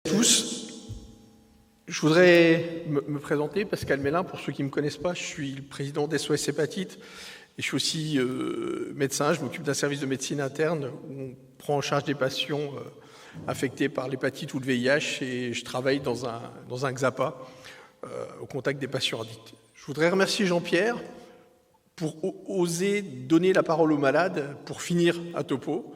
Tous, je voudrais me présenter, Pascal Mélin, pour ceux qui ne me connaissent pas, je suis le président d'SOS Hépatite et je suis aussi médecin, je m'occupe d'un service de médecine interne où on prend en charge des patients affectés par l'hépatite ou le VIH et je travaille dans un XAPA au contact des patients addicts. Je voudrais remercier Jean-Pierre pour oser donner la parole aux malades pour finir à topo.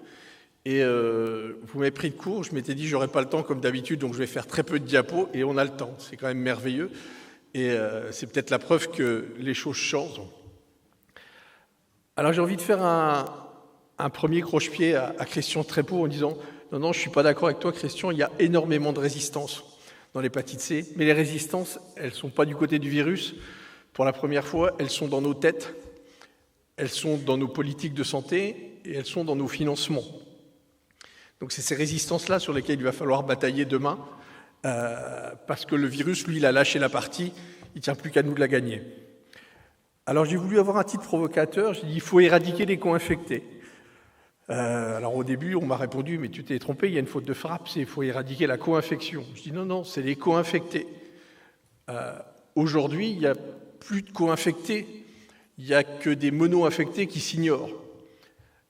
Et vous m'avez pris de court, je m'étais dit j'aurais pas le temps comme d'habitude, donc je vais faire très peu de diapos, et on a le temps, c'est quand même merveilleux, et c'est peut-être la preuve que les choses changent. Alors j'ai envie de faire un premier croche-pied à Christian Trépeau en disant « Non, je suis pas d'accord avec toi Christian, il y a énormément de résistance dans l'hépatite C, mais les résistances, elles sont pas du côté du virus, pour la première fois, elles sont dans nos têtes, elles sont dans nos politiques de santé, et elles sont dans nos financements. » Donc c'est ces résistances-là sur lesquelles il va falloir batailler demain, parce que le virus, lui, il a lâché la partie, il ne tient plus qu'à nous de la gagner. Alors j'ai voulu avoir un titre provocateur, j'ai dit il faut éradiquer les co-infectés. Alors au début, on m'a répondu mais tu t'es trompé, il y a une faute de frappe, c'est il faut éradiquer la co-infection. Je dis non, c'est les co-infectés. Aujourd'hui, il n'y a plus de co-infectés, il n'y a que des mono-infectés qui s'ignorent.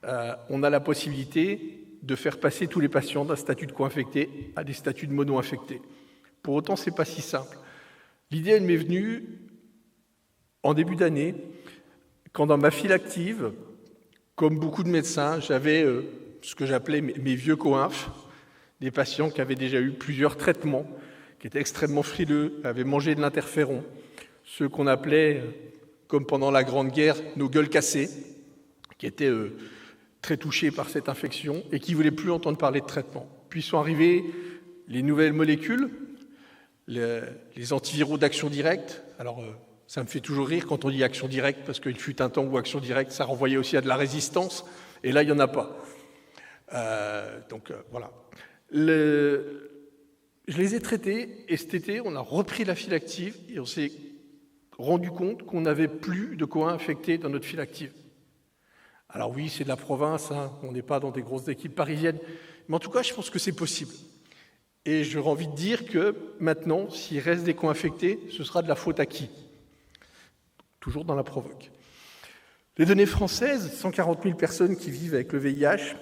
On a la possibilité de faire passer tous les patients d'un statut de co-infecté à des statuts de mono-infectés. Pour autant, ce n'est pas si simple. L'idée, elle m'est venue en début d'année, quand dans ma file active, comme beaucoup de médecins, j'avais ce que j'appelais mes vieux co-inf, des patients qui avaient déjà eu plusieurs traitements, qui étaient extrêmement frileux, avaient mangé de l'interféron, ceux qu'on appelait, comme pendant la Grande Guerre, nos gueules cassées, qui étaient très touchés par cette infection et qui ne voulaient plus entendre parler de traitement. Puis sont arrivées les nouvelles molécules, les antiviraux d'action directe. Alors, ça me fait toujours rire quand on dit action directe, parce qu'il fut un temps où action directe, ça renvoyait aussi à de la résistance, et là, il n'y en a pas. Voilà. Je les ai traités, et cet été, on a repris la file active, et on s'est rendu compte qu'on n'avait plus de co-infectés dans notre file active. Alors oui, c'est de la province, hein, on n'est pas dans des grosses équipes parisiennes, mais en tout cas, je pense que c'est possible. Et j'aurais envie de dire que maintenant, s'il reste des co-infectés, ce sera de la faute à qui? Toujours dans la provoque. Les données françaises, 140 000 personnes qui vivent avec le VIH,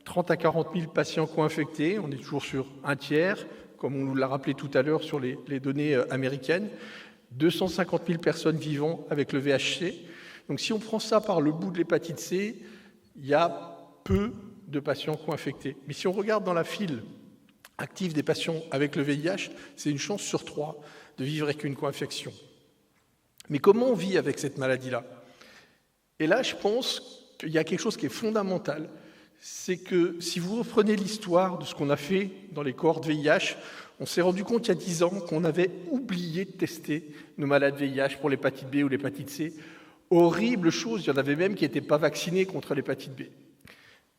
30 à 40 000 patients co-infectés, on est toujours sur un tiers, comme on nous l'a rappelé tout à l'heure sur les données américaines, 250 000 personnes vivant avec le VHC. Donc si on prend ça par le bout de l'hépatite C, il y a peu de patients co-infectés. Mais si on regarde dans la file active des patients avec le VIH, c'est une chance sur 3 de vivre avec une co-infection. Mais comment on vit avec cette maladie-là? Et là, je pense qu'il y a quelque chose qui est fondamental, c'est que si vous reprenez l'histoire de ce qu'on a fait dans les cohortes VIH, on s'est rendu compte il y a 10 ans qu'on avait oublié de tester nos malades VIH pour l'hépatite B ou l'hépatite C. Horrible chose, il y en avait même qui n'étaient pas vaccinés contre l'hépatite B.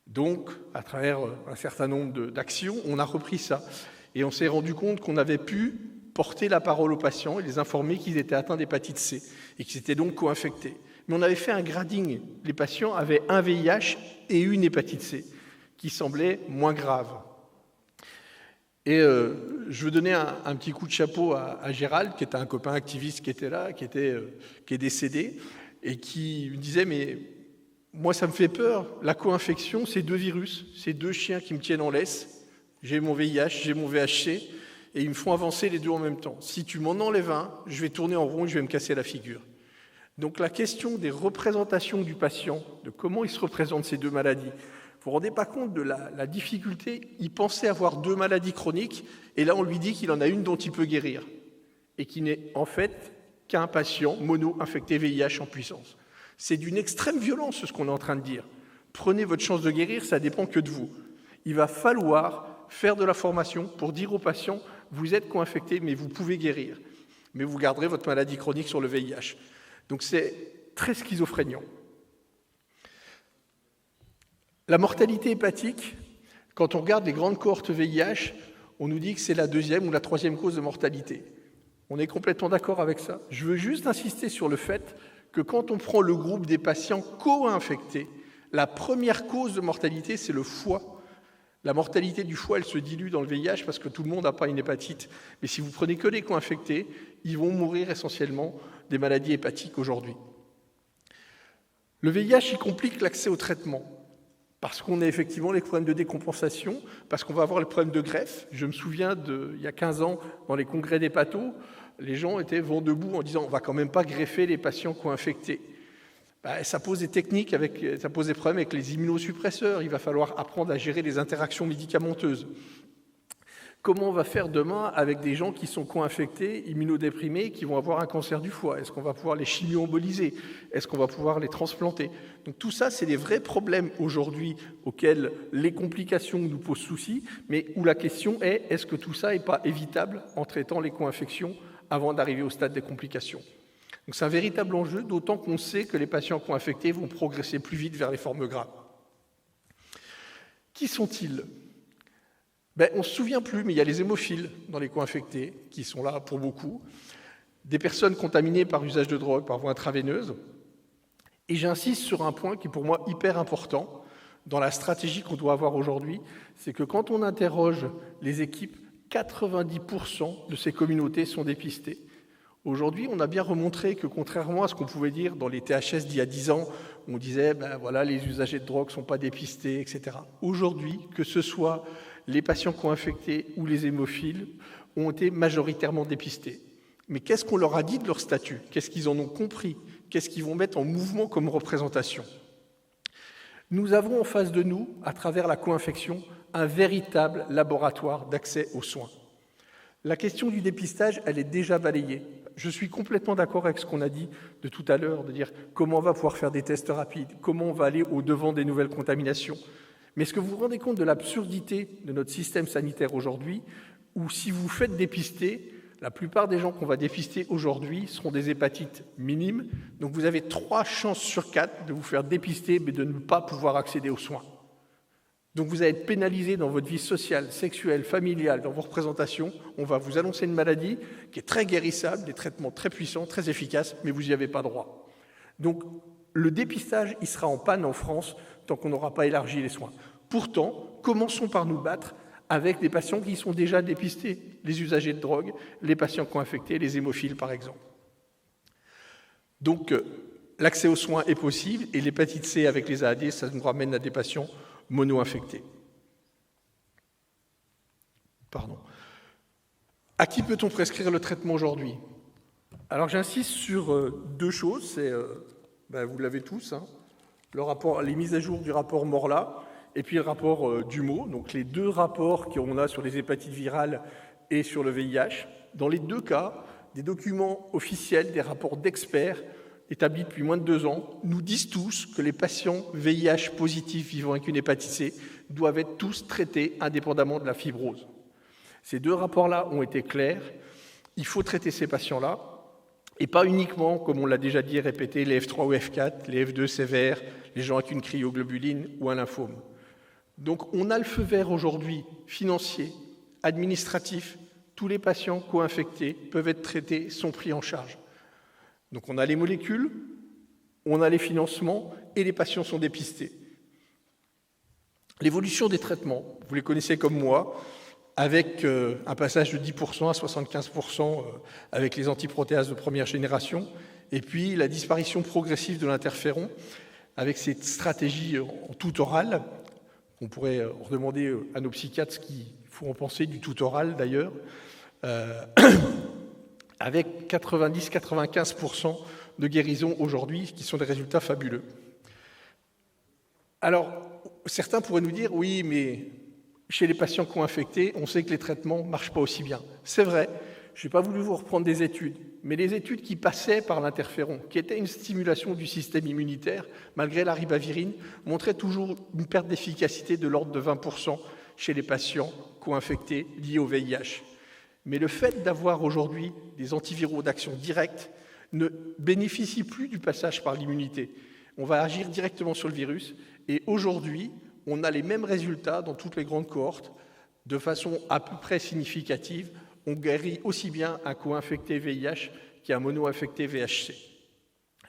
Donc, à travers un certain nombre d'actions, on a repris ça. Et on s'est rendu compte qu'on avait pu porter la parole aux patients et les informer qu'ils étaient atteints d'hépatite C et qu'ils étaient donc co-infectés. Mais on avait fait un grading. Les patients avaient un VIH et une hépatite C, qui semblait moins grave. Et je veux donner un petit coup de chapeau à Gérald, qui était un copain activiste qui était là, qui est décédé, et qui me disait, mais moi ça me fait peur, la co-infection, c'est 2 virus, c'est 2 chiens qui me tiennent en laisse, j'ai mon VIH, j'ai mon VHC, et ils me font avancer les 2 en même temps. Si tu m'en enlèves un, je vais tourner en rond et je vais me casser la figure. Donc la question des représentations du patient, de comment il se représente ces 2 maladies, vous ne vous rendez pas compte de la difficulté, il pensait avoir 2 maladies chroniques, et là on lui dit qu'il en a une dont il peut guérir, et qui n'est en fait qu'un patient mono-infecté VIH en puissance. C'est d'une extrême violence ce qu'on est en train de dire. Prenez votre chance de guérir, ça dépend que de vous. Il va falloir faire de la formation pour dire aux patients, vous êtes co-infecté, mais vous pouvez guérir. Mais vous garderez votre maladie chronique sur le VIH. Donc c'est très schizophréniant. La mortalité hépatique, quand on regarde les grandes cohortes VIH, on nous dit que c'est la 2e ou la 3e cause de mortalité. On est complètement d'accord avec ça. Je veux juste insister sur le fait que quand on prend le groupe des patients co-infectés, la première cause de mortalité, c'est le foie. La mortalité du foie, elle se dilue dans le VIH parce que tout le monde n'a pas une hépatite. Mais si vous prenez que les co-infectés, ils vont mourir essentiellement des maladies hépatiques aujourd'hui. Le VIH, il complique l'accès au traitement parce qu'on a effectivement les problèmes de décompensation, parce qu'on va avoir les problèmes de greffe. Je me souviens, il y a 15 ans, dans les congrès d'hépato, les gens étaient vent debout en disant « on ne va quand même pas greffer les patients co-infectés ». Ça pose des ça pose des problèmes avec les immunosuppresseurs. Il va falloir apprendre à gérer les interactions médicamenteuses. Comment on va faire demain avec des gens qui sont co-infectés, immunodéprimés, qui vont avoir un cancer du foie? Est-ce qu'on va pouvoir les chimio-emboliser? Est-ce qu'on va pouvoir les transplanter? Donc tout ça, c'est des vrais problèmes aujourd'hui auxquels les complications nous posent souci, mais où la question est, est-ce que tout ça n'est pas évitable en traitant les co-infections avant d'arriver au stade des complications? Donc c'est un véritable enjeu, d'autant qu'on sait que les patients co-infectés vont progresser plus vite vers les formes graves. Qui sont-ils? On ne se souvient plus, mais il y a les hémophiles dans les co-infectés, qui sont là pour beaucoup, des personnes contaminées par usage de drogue, par voie intraveineuse. Et j'insiste sur un point qui est pour moi hyper important dans la stratégie qu'on doit avoir aujourd'hui, c'est que quand on interroge les équipes, 90% de ces communautés sont dépistées. Aujourd'hui, on a bien remontré que contrairement à ce qu'on pouvait dire dans les THS d'il y a 10 ans, on disait voilà, les usagers de drogue ne sont pas dépistés, etc. Aujourd'hui, que ce soit les patients co-infectés ou les hémophiles ont été majoritairement dépistés. Mais qu'est-ce qu'on leur a dit de leur statut? Qu'est-ce qu'ils en ont compris? Qu'est-ce qu'ils vont mettre en mouvement comme représentation? Nous avons en face de nous, à travers la co-infection, un véritable laboratoire d'accès aux soins. La question du dépistage, elle est déjà balayée. Je suis complètement d'accord avec ce qu'on a dit de tout à l'heure, de dire comment on va pouvoir faire des tests rapides, comment on va aller au-devant des nouvelles contaminations. Mais est-ce que vous vous rendez compte de l'absurdité de notre système sanitaire aujourd'hui, où si vous faites dépister, la plupart des gens qu'on va dépister aujourd'hui seront des hépatites minimes, donc vous avez 3 chances sur 4 de vous faire dépister, mais de ne pas pouvoir accéder aux soins. Donc vous allez être pénalisé dans votre vie sociale, sexuelle, familiale, dans vos représentations. On va vous annoncer une maladie qui est très guérissable, des traitements très puissants, très efficaces, mais vous n'y avez pas droit. Donc le dépistage, il sera en panne en France tant qu'on n'aura pas élargi les soins. Pourtant, commençons par nous battre avec des patients qui sont déjà dépistés, les usagers de drogue, les patients co-infectés, les hémophiles par exemple. Donc l'accès aux soins est possible et l'hépatite C avec les AAD, ça nous ramène à des patients mono-infectés. Pardon. À qui peut-on prescrire le traitement aujourd'hui? Alors j'insiste sur 2 choses, vous l'avez tous, les mises à jour du rapport Morla et puis le rapport Dumeau, donc les 2 rapports qu'on a sur les hépatites virales et sur le VIH. Dans les 2 cas, des documents officiels, des rapports d'experts établis depuis moins de 2 ans, nous disent tous que les patients VIH positifs vivant avec une hépatite C doivent être tous traités indépendamment de la fibrose. Ces 2 rapports-là ont été clairs. Il faut traiter ces patients-là, et pas uniquement, comme on l'a déjà dit et répété, les F3 ou F4, les F2 sévères, les gens avec une cryoglobuline ou un lymphome. Donc on a le feu vert aujourd'hui, financier, administratif. Tous les patients co-infectés peuvent être traités, sont pris en charge. Donc on a les molécules, on a les financements et les patients sont dépistés. L'évolution des traitements, vous les connaissez comme moi, avec un passage de 10% à 75% avec les antiprotéases de première génération, et puis la disparition progressive de l'interféron avec cette stratégie en tout oral. On pourrait redemander à nos psychiatres ce qu'il faut en penser du tout oral d'ailleurs, avec 90-95% de guérison aujourd'hui, qui sont des résultats fabuleux. Alors, certains pourraient nous dire, oui, mais chez les patients co-infectés, on sait que les traitements ne marchent pas aussi bien. C'est vrai, je n'ai pas voulu vous reprendre des études, mais les études qui passaient par l'interféron, qui étaient une stimulation du système immunitaire, malgré la ribavirine, montraient toujours une perte d'efficacité de l'ordre de 20% chez les patients co-infectés liés au VIH. Mais le fait d'avoir aujourd'hui des antiviraux d'action directe ne bénéficie plus du passage par l'immunité. On va agir directement sur le virus et aujourd'hui, on a les mêmes résultats dans toutes les grandes cohortes de façon à peu près significative. On guérit aussi bien un co-infecté VIH qu'un mono-infecté VHC.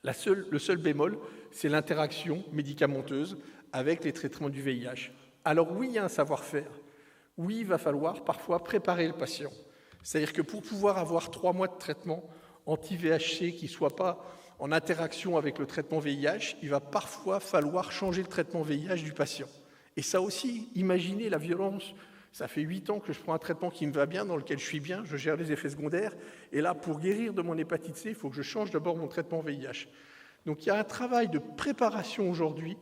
Le seul bémol, c'est l'interaction médicamenteuse avec les traitements du VIH. Alors oui, il y a un savoir-faire. Oui, il va falloir parfois préparer le patient. C'est-à-dire que pour pouvoir avoir 3 mois de traitement anti-VHC qui ne soit pas en interaction avec le traitement VIH, il va parfois falloir changer le traitement VIH du patient. Et ça aussi, imaginez la violence. Ça fait 8 ans que je prends un traitement qui me va bien, dans lequel je suis bien, je gère les effets secondaires. Et là, pour guérir de mon hépatite C, il faut que je change d'abord mon traitement VIH. Donc il y a un travail de préparation aujourd'hui.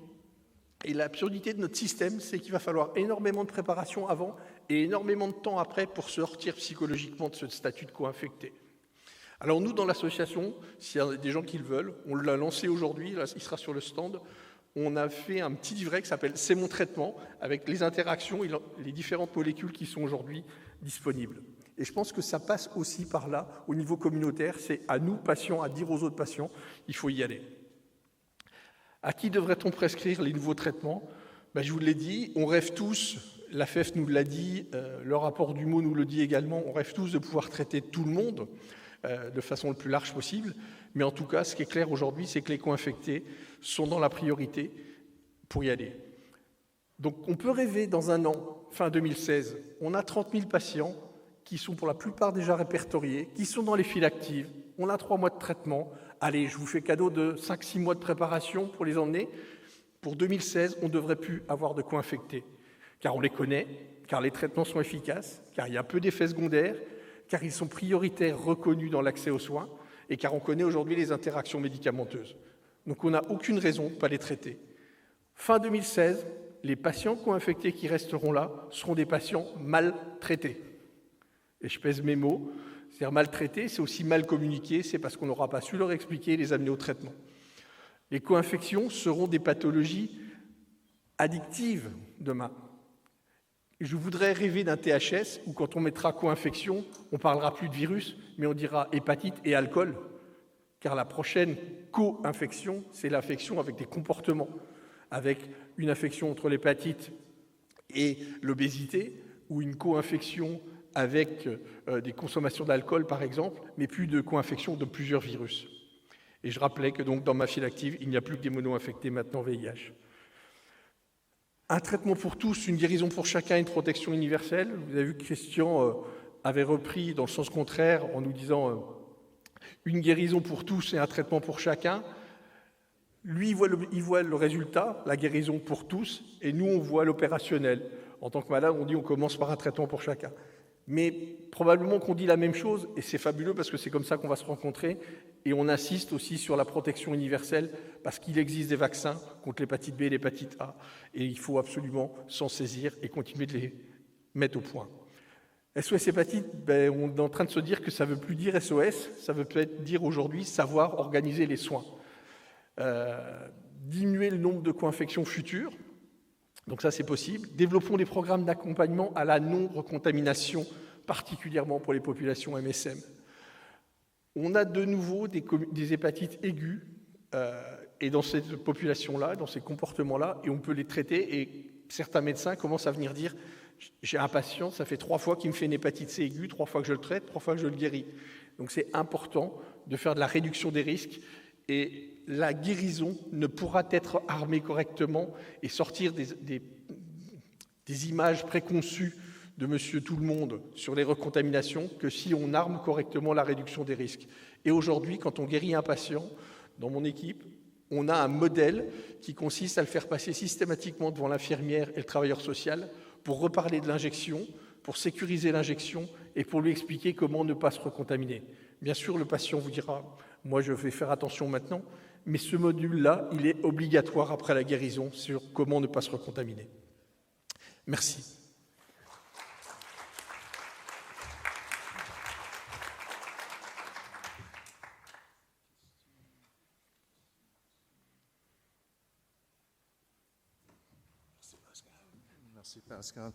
Et l'absurdité de notre système, c'est qu'il va falloir énormément de préparation avant et énormément de temps après pour sortir psychologiquement de ce statut de co-infecté. Alors nous, dans l'association, s'il y a des gens qui le veulent, on l'a lancé aujourd'hui, il sera sur le stand, on a fait un petit livret qui s'appelle « C'est mon traitement » avec les interactions et les différentes molécules qui sont aujourd'hui disponibles. Et je pense que ça passe aussi par là, au niveau communautaire, c'est à nous, patients, à dire aux autres patients, il faut y aller. À qui devrait-on prescrire les nouveaux traitements ? Je vous l'ai dit, on rêve tous, la FEF nous l'a dit, le rapport Dumont nous le dit également, on rêve tous de pouvoir traiter tout le monde de façon le plus large possible. Mais en tout cas, ce qui est clair aujourd'hui, c'est que les co-infectés sont dans la priorité pour y aller. Donc on peut rêver dans un an, fin 2016, on a 30 000 patients qui sont pour la plupart déjà répertoriés, qui sont dans les files actives, on a 3 mois de traitement. Allez, je vous fais cadeau de 5-6 mois de préparation pour les emmener. Pour 2016, on ne devrait plus avoir de co-infectés, car on les connaît, car les traitements sont efficaces, car il y a peu d'effets secondaires, car ils sont prioritaires reconnus dans l'accès aux soins, et car on connaît aujourd'hui les interactions médicamenteuses. Donc on n'a aucune raison de ne pas les traiter. Fin 2016, les patients co-infectés qui resteront là seront des patients mal traités. Et je pèse mes mots. C'est-à-dire maltraités, c'est aussi mal communiqué, c'est parce qu'on n'aura pas su leur expliquer et les amener au traitement. Les co-infections seront des pathologies addictives demain. Je voudrais rêver d'un THS où quand on mettra co-infection, on ne parlera plus de virus, mais on dira hépatite et alcool, car la prochaine co-infection, c'est l'infection avec des comportements, avec une infection entre l'hépatite et l'obésité, ou une co-infection avec des consommations d'alcool, par exemple, mais plus de co-infection de plusieurs virus. Et je rappelais que donc dans ma file active, il n'y a plus que des mono-infectés maintenant VIH. Un traitement pour tous, une guérison pour chacun, une protection universelle. Vous avez vu que Christian avait repris dans le sens contraire en nous disant une guérison pour tous et un traitement pour chacun. Lui, il voit le résultat, la guérison pour tous, et nous, on voit l'opérationnel. En tant que malade, on dit on commence par un traitement pour chacun. Mais probablement qu'on dit la même chose, et c'est fabuleux parce que c'est comme ça qu'on va se rencontrer, et on insiste aussi sur la protection universelle, parce qu'il existe des vaccins contre l'hépatite B et l'hépatite A, et il faut absolument s'en saisir et continuer de les mettre au point. SOS hépatite, on est en train de se dire que ça ne veut plus dire SOS, ça veut peut-être dire aujourd'hui savoir organiser les soins. Diminuer le nombre de co-infections futures, donc ça c'est possible. Développons des programmes d'accompagnement à la non-recontamination, particulièrement pour les populations MSM. On a de nouveau des hépatites aiguës, et dans cette population-là, dans ces comportements-là, et on peut les traiter, et certains médecins commencent à venir dire « j'ai un patient, ça fait 3 fois qu'il me fait une hépatite C aiguë, 3 fois que je le traite, 3 fois que je le guéris ». Donc c'est important de faire de la réduction des risques, et la guérison ne pourra être armée correctement et sortir des images préconçues de Monsieur Tout-le-Monde sur les recontaminations que si on arme correctement la réduction des risques. Et aujourd'hui, quand on guérit un patient, dans mon équipe, on a un modèle qui consiste à le faire passer systématiquement devant l'infirmière et le travailleur social pour reparler de l'injection, pour sécuriser l'injection et pour lui expliquer comment ne pas se recontaminer. Bien sûr, le patient vous dira « moi, je vais faire attention maintenant », mais ce module-là, il est obligatoire après la guérison sur comment ne pas se recontaminer. Merci. Merci Pascal.